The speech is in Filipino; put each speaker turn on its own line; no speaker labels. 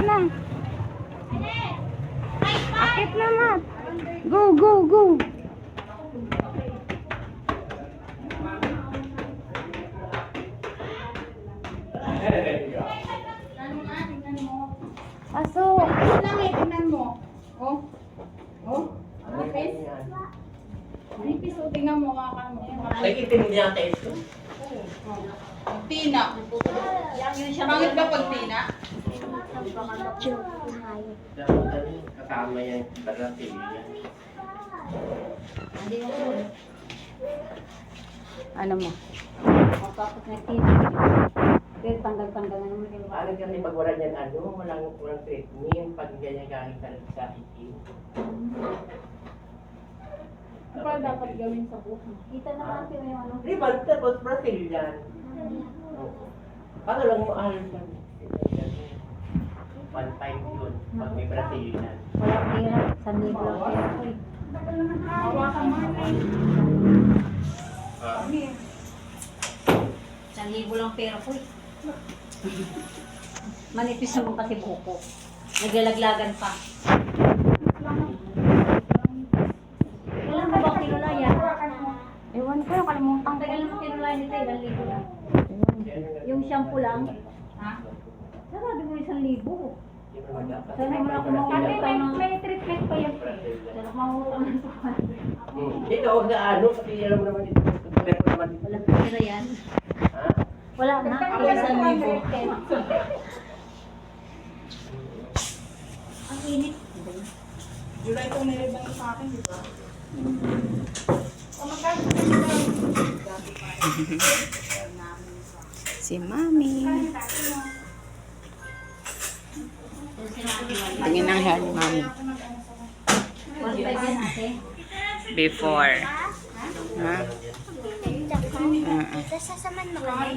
na. Akit na, Mat. Go, go, go. Pasok.
Ano lang eh, tingnan mo. Oh. Oh. Nipis. Nipis, oh. Tingnan mo, kakang mo.
Nag-itim niya tayo ito.
Tina. Pangit ba pag tina?
Kasama yan. Baratil yan.
Ano mo?
Tapos nagtina. Pero tanggal-tanggal na naman yung
Paano kasi pag wala niyan walang treatment. Pag ganyan galing ka sa itim.
Ano pa dapat gawin sa buhok?
Kita naman natin yung ano.
Ribal, tapos Brazilian. Paano lang mo alam yan? One time yun. Pag may Brazilian.
Wala pera. Sa libo lang pera ko eh.
Hawakan mo na eh.
Sa libo lang pera ko eh. Manipis naman kasi buko. Naglalaglagan pa. Kailan mo ba kinula yan?
Ewan ko, nakalimutan
Ang
ko.
tagal naman kinula nito eh. 1,000 lang. Yung shampoo lang. Ha? Sabi mo 1,000. Sana mo na ako mawutang ng... May treatment pa yan. Sana mawutang ng tuwan.
Ito, sa ano, kasi alam mo naman ito.
Walang pera yan.
Ha?
Wala na.
Ako
Kaya
sa
1,000. Ang init.
July itong nilibang sa akin, di ba?
Si Mami. Tingin ng hair ni Mami.
1,500 yan ate.
Before. Ha?
Sasamahan mo kami.